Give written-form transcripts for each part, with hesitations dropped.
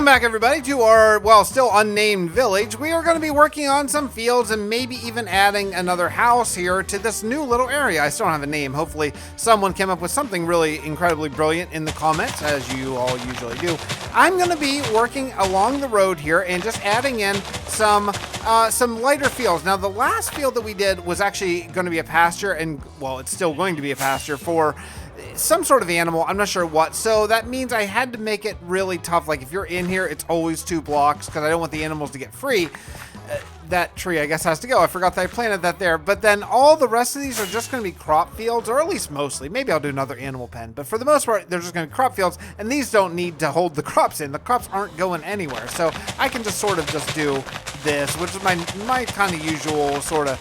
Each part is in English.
back, everybody, to our, well, still unnamed village. We are going to be working on some fields and maybe even adding another house here to this new little area. I still don't have a name. Hopefully someone came up with something really incredibly brilliant in the comments, as you all usually do. I'm going to be working along the road here and just adding in some lighter fields. Now, the last field that we did was actually going to be a pasture, and, well, it's still going to be a pasture for some sort of animal. I'm not sure what. So that means I had to make it really tough. Like if you're in here, it's always 2 blocks because I don't want the animals to get free. That tree, I guess, has to go. I forgot that I planted that there. But then all the rest of these are just going to be crop fields, or at least mostly. Maybe I'll do another animal pen. But for the most part, they're just going to be crop fields. And these don't need to hold the crops in. The crops aren't going anywhere. So I can just sort of just do this, which is my kind of usual sort of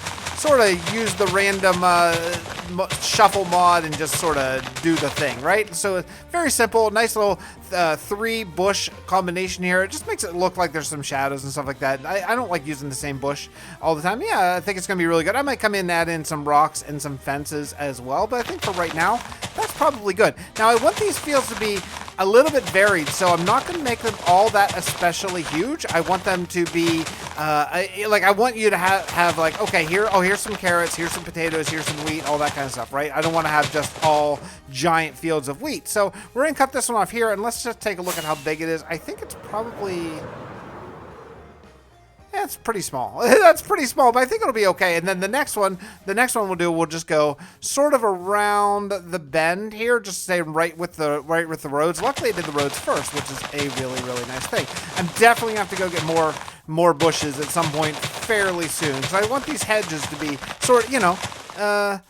use the random shuffle mod and just sort of do the thing, right? So it's very simple, nice little 3 bush combination here. It just makes it look like there's some shadows and stuff like that. I don't like using the same bush all the time. Yeah, I think it's gonna be really good. I might come in and add in some rocks and some fences as well, but I think for right now, that's probably good. Now I want these fields to be a little bit varied, so I'm not going to make them all that especially huge. I want them to be, I want you to have like, okay, here's some carrots, here's some potatoes, here's some wheat, all that kind of stuff, right? I don't want to have just all giant fields of wheat. So we're going to cut this one off here, and let's just take a look at how big it is. I think it's probably... It's pretty small. That's pretty small, but I think it'll be okay. And then the next one we'll just go sort of around the bend here, just stay right with the roads. Luckily, I did the roads first, which is a really, really nice thing. I'm definitely gonna have to go get more bushes at some point fairly soon. So I want these hedges to be sort of,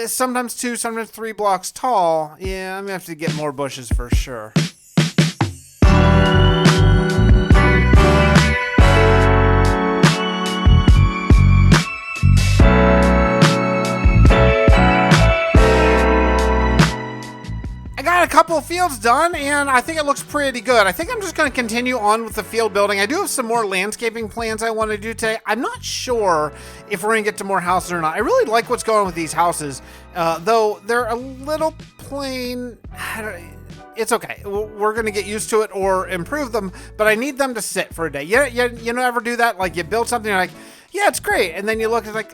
sometimes 2, sometimes 3 blocks tall. Yeah, I'm gonna have to get more bushes for sure. A couple of fields done, and I think it looks pretty good. I think I'm just going to continue on with the field building. I do have some more landscaping plans I want to do today. I'm not sure if we're going to get to more houses or not. I really like what's going on with these houses, though they're a little plain. It's okay. We're going to get used to it or improve them, but I need them to sit for a day. You know, ever do that? Like you build something, you're like, yeah, it's great. And then you look, it's like,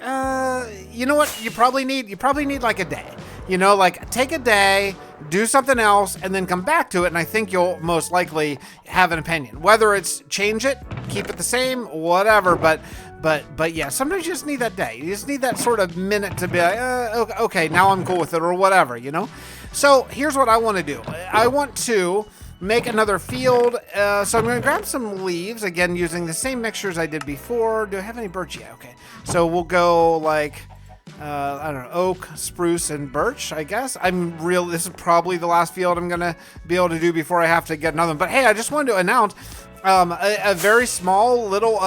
you know what? You probably need like a day. You know, like take a day, do something else, and then come back to it. And I think you'll most likely have an opinion. Whether it's change it, keep it the same, whatever. But yeah, sometimes you just need that day. You just need that sort of minute to be like, okay, now I'm cool with it or whatever, you know? So here's what I want to do. I want to make another field. So I'm going to grab some leaves, again, using the same mixtures I did before. Do I have any birch? Yeah, okay. So we'll go like... I don't know, oak, spruce, and birch, I guess. This is probably the last field I'm going to be able to do before I have to get another one. But hey, I just wanted to announce a very small little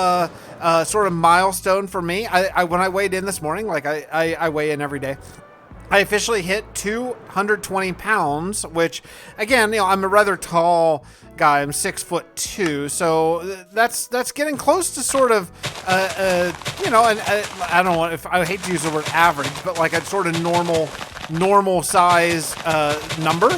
sort of milestone for me. When I weighed in this morning, like I weigh in every day, I officially hit 220 pounds, which, again, you know, I'm a rather tall guy. I'm 6'2", so that's getting close to sort of, you know, and I don't know if I hate to use the word average, but like a sort of normal size number.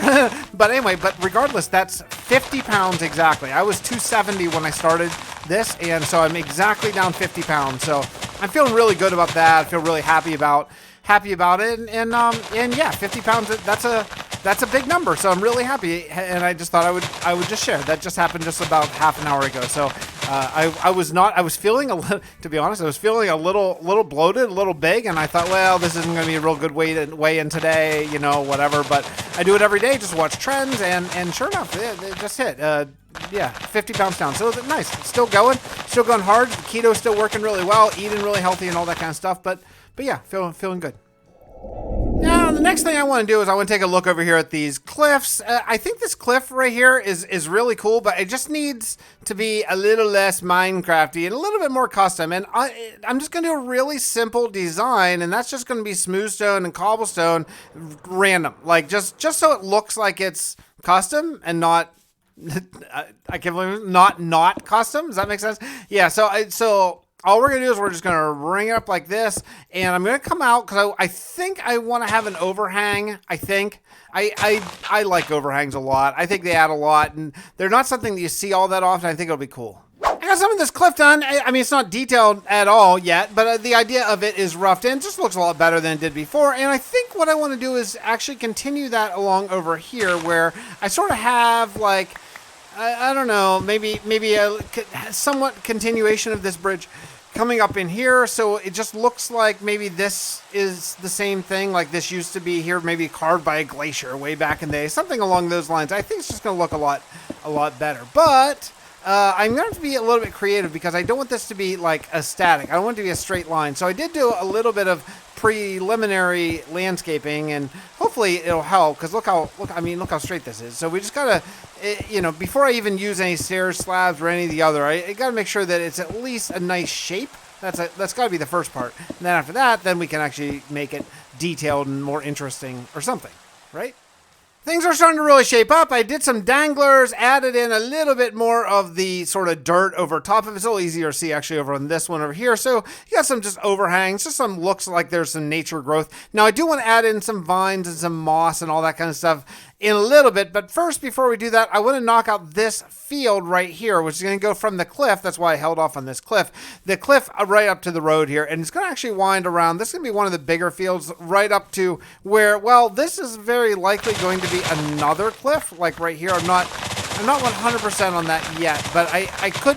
But anyway, but regardless, that's 50 pounds exactly. I was 270 when I started this, and so I'm exactly down 50 pounds. So I'm feeling really good about that. I feel really happy about it, and yeah, 50 pounds, that's a big number, so I'm really happy, and I just thought I would just share. That just happened just about half an hour ago, so I was feeling to be honest, I was feeling a little bloated, a little big, and I thought, well, this isn't going to be a real good weigh in today, you know, whatever, but I do it every day, just watch trends, and sure enough, it just hit. Yeah, 50 pounds down. So nice. Still going hard. Keto's still working really well, eating really healthy and all that kind of stuff, but yeah, feeling good. Now, the next thing I want to do is I want to take a look over here at these cliffs. I think this cliff right here is really cool, but it just needs to be a little less Minecrafty and a little bit more custom. And I'm just going to do a really simple design, and that's just going to be smooth stone and cobblestone random. Like, just so it looks like it's custom and not... I can't believe not custom. Does that make sense? Yeah. So All we're going to do is we're just going to ring it up like this, and I'm going to come out because I think I want to have an overhang. I like overhangs a lot. I think they add a lot, and they're not something that you see all that often. I think it'll be cool. I got some of this cliff done. I mean, it's not detailed at all yet, but the idea of it is roughed in. It just looks a lot better than it did before, and I think what I want to do is actually continue that along over here where I sort of have, like, I don't know, maybe a somewhat continuation of this bridge coming up in here, so it just looks like maybe this is the same thing, like this used to be here, maybe carved by a glacier way back in the day, something along those lines. I think it's just going to look a lot better, but I'm going to have to be a little bit creative because I don't want this to be like a static. I don't want it to be a straight line, so I did do a little bit of preliminary landscaping, and hopefully it'll help because look how straight this is. So we just gotta, before I even use any stairs, slabs, or any of the other, I gotta make sure that it's at least a nice shape. That's gotta be the first part, and then after that, then we can actually make it detailed and more interesting or something, right? Things are starting to really shape up. I did some danglers, added in a little bit more of the sort of dirt over top of it. It's a little easier to see actually over on this one over here. So you got some just overhangs, just some looks like there's some nature growth. Now I do want to add in some vines and some moss and all that kind of stuff in a little bit. But first, before we do that, I want to knock out this field right here, which is going to go from the cliff. That's why I held off on this cliff. The cliff right up to the road here. And it's going to actually wind around. This is going to be one of the bigger fields right up to where, well, this is very likely going to be another cliff, like right here. I'm not 100% on that yet, but I could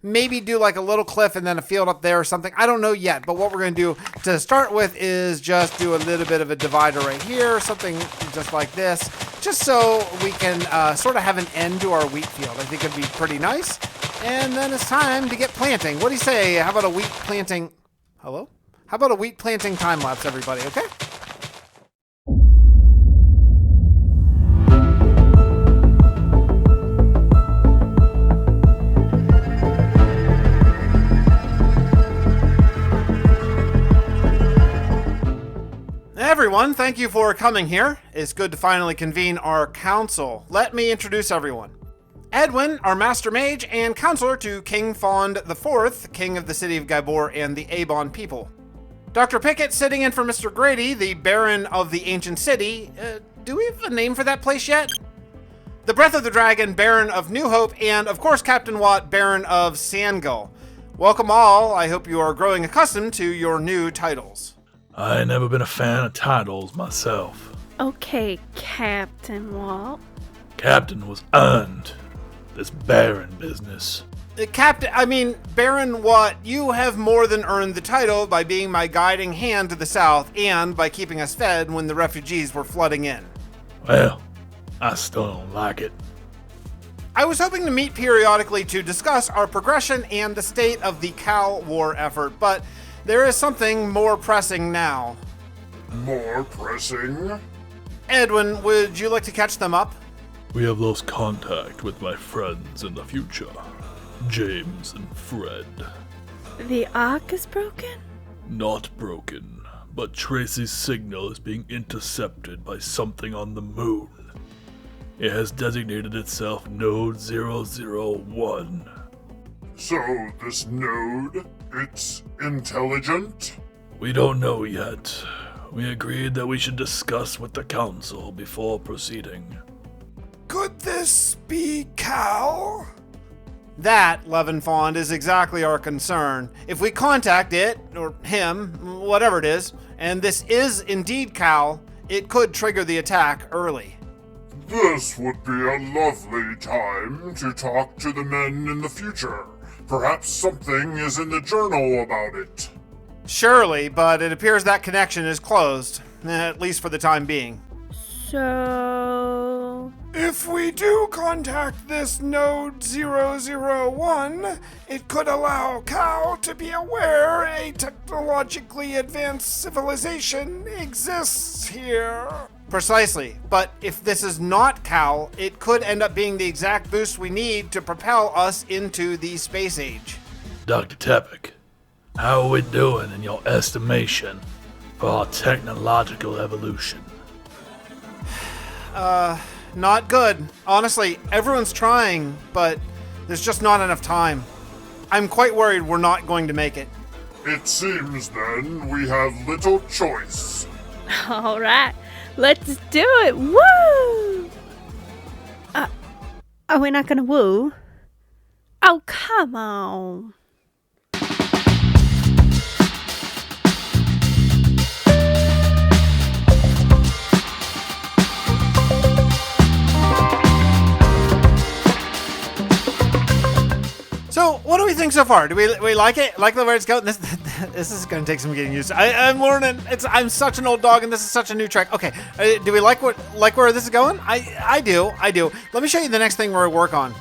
maybe do like a little cliff and then a field up there or something. I don't know yet, but what we're going to do to start with is just do a little bit of a divider right here, something just like this, just so we can sort of have an end to our wheat field. I think it'd be pretty nice. And then it's time to get planting. What do you say? How about a wheat planting? Hello? How about a wheat planting time lapse, everybody? Okay? Everyone, thank you for coming here. It's good to finally convene our council. Let me introduce everyone. Edwin, our Master Mage and counselor to King Fond IV, King of the City of Gabor and the Avon people. Dr. Pickett sitting in for Mr. Grady, the Baron of the Ancient City. Do we have a name for that place yet? The Breath of the Dragon, Baron of New Hope, and of course Captain Watt, Baron of Sandgull. Welcome all. I hope you are growing accustomed to your new titles. I ain't never been a fan of titles myself. Okay, Captain Walt. Captain was earned. This Baron business. Baron Watt, you have more than earned the title by being my guiding hand to the south and by keeping us fed when the refugees were flooding in. Well, I still don't like it. I was hoping to meet periodically to discuss our progression and the state of the Cal War effort, but there is something more pressing now. More pressing? Edwin, would you like to catch them up? We have lost contact with my friends in the future, James and Fred. The Ark is broken? Not broken, but Tracy's signal is being intercepted by something on the moon. It has designated itself Node 001. So, this node, it's intelligent? We don't know yet. We agreed that we should discuss with the council before proceeding. Could this be Cal? That, Levinfond, is exactly our concern. If we contact it, or him, whatever it is, and this is indeed Cal, it could trigger the attack early. This would be a lovely time to talk to the men in the future. Perhaps something is in the journal about it. Surely, but it appears that connection is closed, at least for the time being. So... If we do contact this Node 001, it could allow Cal to be aware a technologically advanced civilization exists here. Precisely, but if this is not Cal, it could end up being the exact boost we need to propel us into the space age. Dr. Tepic, how are we doing in your estimation for our technological evolution? Not good. Honestly, everyone's trying, but there's just not enough time. I'm quite worried we're not going to make it. It seems then we have little choice. All right, let's do it. Woo! Are we not gonna woo? Oh, come on. So, what do we think so far? Do we like it? Like the way it's going? This is going to take some getting used to. I'm learning. I'm such an old dog, and this is such a new track. Okay, do we like where this is going? I do. Let me show you the next thing we're going to work on.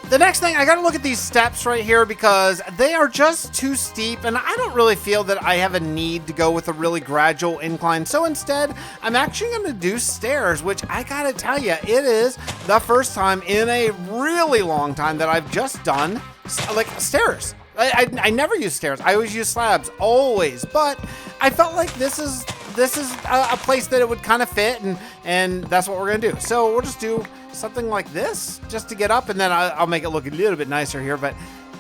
The next thing, I got to look at these steps right here because they are just too steep, and I don't really feel that I have a need to go with a really gradual incline. So instead, I'm actually going to do stairs, which I got to tell you, it is the first time in a really long time that I've just done like stairs. I never use stairs. I always use slabs, always. But I felt like this is a place that it would kind of fit, and that's what we're gonna do. So we'll just do something like this just to get up, and then I'll make it look a little bit nicer here. But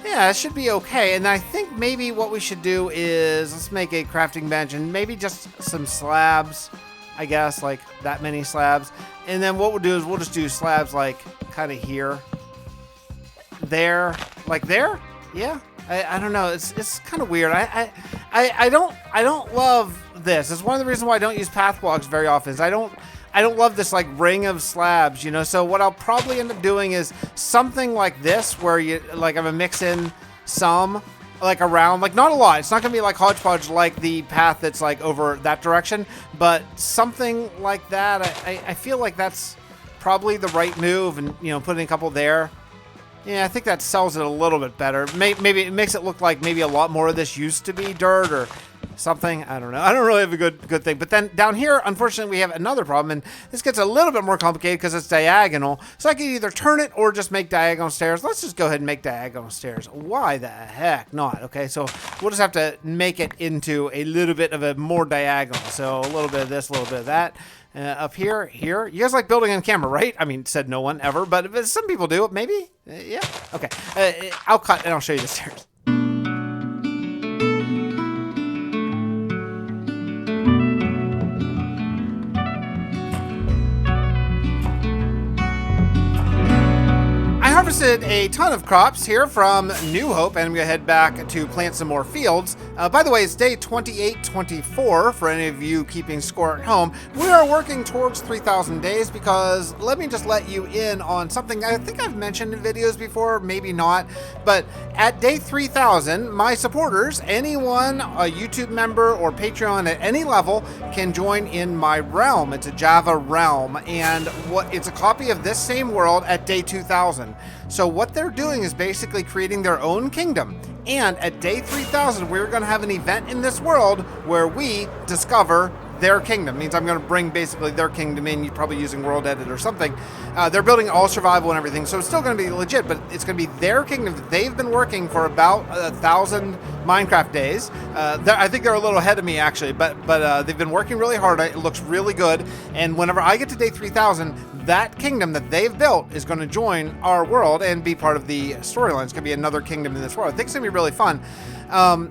yeah, it should be okay. And I think maybe what we should do is let's make a crafting bench and maybe just some slabs. I guess like that many slabs, and then what we'll do is we'll just do slabs like kind of here. There, like there, yeah. I don't know. It's kind of weird. I don't love this. It's one of the reasons why I don't use path blocks very often. Is I don't love this like ring of slabs, you know. So what I'll probably end up doing is something like this, where you like I'm gonna mix in some like around, like not a lot. It's not gonna be like hodgepodge like the path that's like over that direction, but something like that. I feel like that's probably the right move, and you know, putting a couple there. Yeah, I think that sells it a little bit better. Maybe it makes it look like maybe a lot more of this used to be dirt or something. I don't know. I don't really have a good thing. But then down here, unfortunately, we have another problem. And this gets a little bit more complicated because it's diagonal. So I can either turn it or just make diagonal stairs. Let's just go ahead and make diagonal stairs. Why the heck not? Okay, so we'll just have to make it into a little bit of a more diagonal. So a little bit of this, a little bit of that. Up here. You guys like building on camera, right? I mean, said no one ever, but some people do. Maybe? Yeah. Okay. I'll cut and I'll show you the stairs. Harvested a ton of crops here from New Hope, and I'm gonna head back to plant some more fields. By the way, it's day 2824 for any of you keeping score at home. We are working towards 3,000 days because let me just let you in on something I think I've mentioned in videos before, maybe not, but at day 3,000, my supporters, anyone, a YouTube member or Patreon at any level, can join in my realm. It's a Java realm, and it's a copy of this same world at day 2,000. So what they're doing is basically creating their own kingdom. And at day 3,000, we're going to have an event in this world where we discover their kingdom. It means I'm going to bring basically their kingdom in, you're probably using World Edit or something. They're building all survival and everything, so it's still going to be legit, but it's going to be their kingdom that they've been working for about 1,000 Minecraft days. I think they're a little ahead of me actually, but they've been working really hard. It looks really good, and whenever I get to day 3,000, that kingdom that they've built is going to join our world and be part of the storyline. It's going to be another kingdom in this world. I think it's going to be really fun.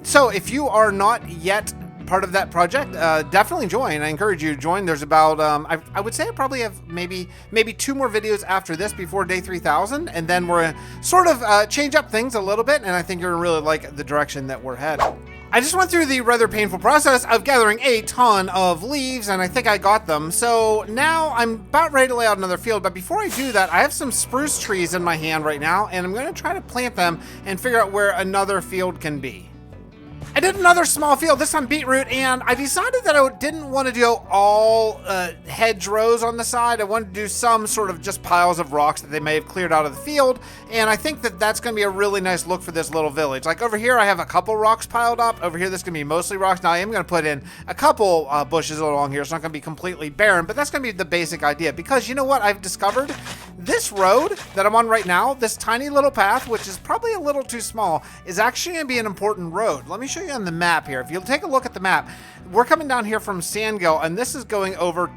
So if you are not yet part of that project, definitely join. I encourage you to join. There's about I would say I probably have maybe 2 more videos after this before day 3,000, and then we're gonna sort of change up things a little bit, and I think you're gonna really like the direction that we're headed. I just went through the rather painful process of gathering a ton of leaves, and I think I got them. So now I'm about ready to lay out another field, but before I do that, I have some spruce trees in my hand right now, and I'm gonna try to plant them and figure out where another field can be. I did another small field, this time beetroot, and I decided that I didn't want to do all hedgerows on the side. I wanted to do some sort of just piles of rocks that they may have cleared out of the field, and I think that that's going to be a really nice look for this little village. Like over here, I have a couple rocks piled up. Over here, this is going to be mostly rocks. Now, I am going to put in a couple bushes along here. It's not going to be completely barren, but that's going to be the basic idea, because you know what I've discovered? This road that I'm on right now, this tiny little path, which is probably a little too small, is actually going to be an important road. Let me show you on the map here. If you'll take a look at the map, we're coming down here from Sandgill, and this is going over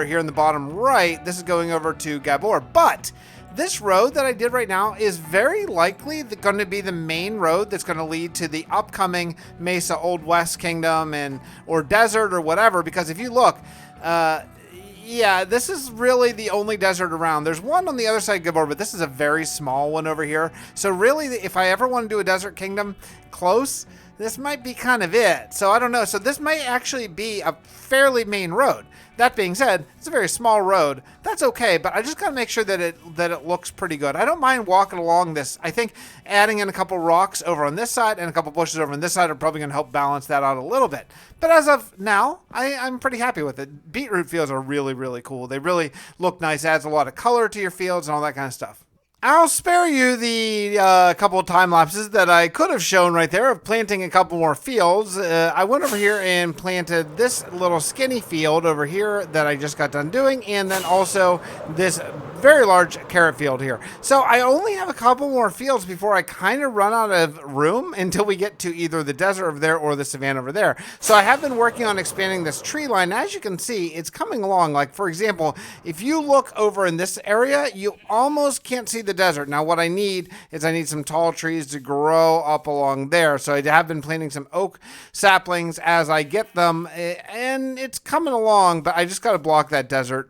here in the bottom right. This is going over to Gabor, but this road that I did right now is very likely going to be the main road that's going to lead to the upcoming Mesa Old West Kingdom or desert or whatever, because if you look, yeah, this is really the only desert around. There's one on the other side of Gilbert, but this is a very small one over here. So really, if I ever want to do a desert kingdom close, this might be kind of it. So I don't know. So this might actually be a fairly main road. That being said, it's a very small road. That's okay, but I just got to make sure that it looks pretty good. I don't mind walking along this. I think adding in a couple rocks over on this side and a couple bushes over on this side are probably going to help balance that out a little bit. But as of now, I'm pretty happy with it. Beetroot fields are really, really cool. They really look nice. Adds a lot of color to your fields and all that kind of stuff. I'll spare you the couple of time lapses that I could have shown right there of planting a couple more fields. I went over here and planted this little skinny field over here that I just got done doing, and then also this very large carrot field here. So I only have a couple more fields before I kind of run out of room until we get to either the desert over there or the savanna over there. So I have been working on expanding this tree line. As you can see, it's coming along. Like, for example, if you look over in this area, you almost can't see the desert. Now, what I need is some tall trees to grow up along there. So I have been planting some oak saplings as I get them, and it's coming along, but I just got to block that desert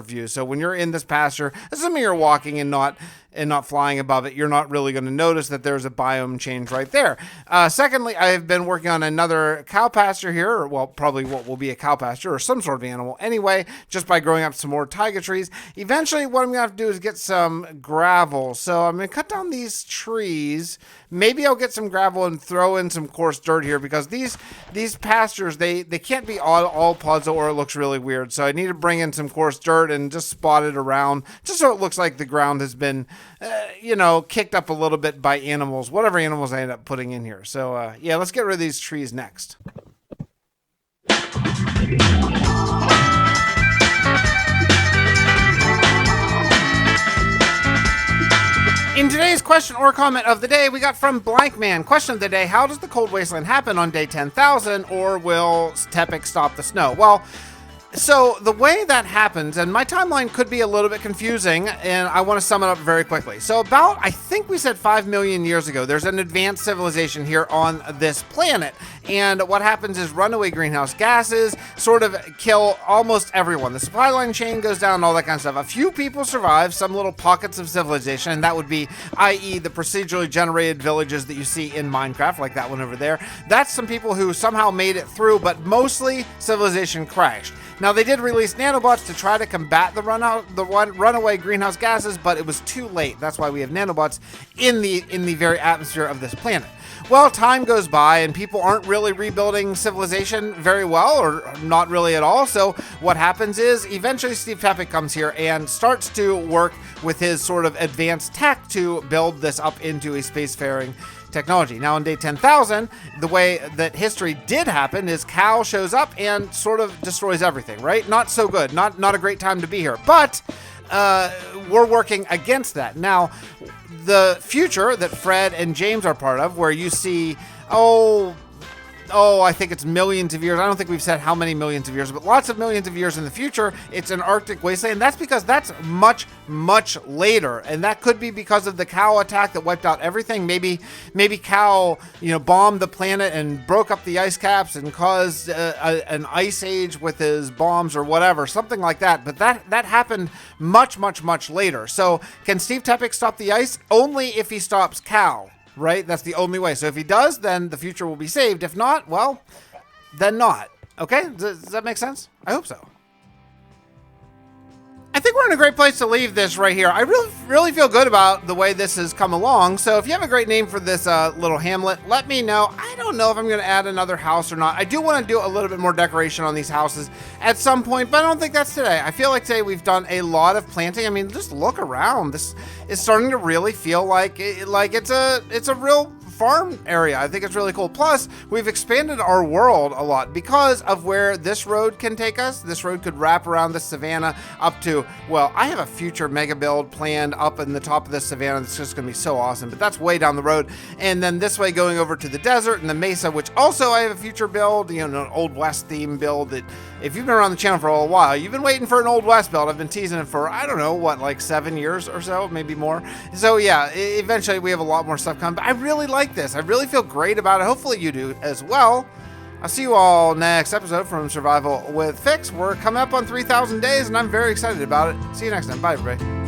view. So when you're in this pasture, assuming you're walking and not flying above it, you're not really going to notice that there's a biome change right there. Secondly, I have been working on another cow pasture here, or well, probably what will be a cow pasture or some sort of animal anyway, just by growing up some more taiga trees. Eventually, what I'm going to have to do is get some gravel. So I'm going to cut down these trees. Maybe I'll get some gravel and throw in some coarse dirt here, because these pastures, they can't be all puzzle or it looks really weird. So I need to bring in some coarse dirt and just spot it around, just so it looks like the ground has been, kicked up a little bit by animals, whatever animals I end up putting in here. So yeah, let's get rid of these trees next. In today's question or comment of the day, we got from Blankman. Question of the day: how does the cold wasteland happen on day 10,000, or will Tepic stop the snow? Well, so the way that happens, and my timeline could be a little bit confusing, and I want to sum it up very quickly. So about, I think we said 5 million years ago, there's an advanced civilization here on this planet. And what happens is runaway greenhouse gases sort of kill almost everyone. The supply line chain goes down, all that kind of stuff. A few people survive, some little pockets of civilization, and that would be, i.e. the procedurally generated villages that you see in Minecraft, like that one over there. That's some people who somehow made it through, but mostly civilization crashed. Now, they did release nanobots to try to combat the runaway greenhouse gases, but it was too late. That's why we have nanobots in the very atmosphere of this planet. Well, time goes by and people aren't really rebuilding civilization very well, or not really at all. So what happens is eventually Steve Tepic comes here and starts to work with his sort of advanced tech to build this up into a spacefaring technology. Now, on day 10,000, the way that history did happen is Cal shows up and sort of destroys everything, right? Not so good. Not a great time to be here. But we're working against that. Now, the future that Fred and James are part of, where you see, I think it's millions of years. I don't think we've said how many millions of years, but lots of millions of years in the future, it's an Arctic wasteland. That's because that's much, much later. And that could be because of the cow attack that wiped out everything. Maybe cow, bombed the planet and broke up the ice caps and caused an ice age with his bombs or whatever, something like that. But that happened much, much, much later. So can Steve Tepic stop the ice? Only if he stops Cal. Right? That's the only way. So if he does, then the future will be saved. If not, well, then not. Okay? Does that make sense? I hope so. I think we're in a great place to leave this right here. I really feel good about the way this has come along. So if you have a great name for this little hamlet, let me know. I don't know if I'm going to add another house or not. I do want to do a little bit more decoration on these houses at some point, but I don't think that's today. I feel like today we've done a lot of planting. I mean, just look around. This is starting to really feel like it's a real farm area. I think it's really cool. Plus, we've expanded our world a lot because of where this road can take us. This road could wrap around the savannah up to, well, I have a future mega build planned up in the top of the savannah that's just going to be so awesome, but that's way down the road. And then this way going over to the desert and the mesa, which also I have a future build, you know, an Old West theme build that if you've been around the channel for a while, you've been waiting for an Old West build. I've been teasing it for, I don't know, what, like 7 years or so, maybe more. So yeah, eventually we have a lot more stuff coming, but I really like this. I really feel great about it. Hopefully you do as well. I'll see you all next episode from Survival with Fix. We're coming up on 3,000 days and I'm very excited about it. See you next time. Bye, everybody.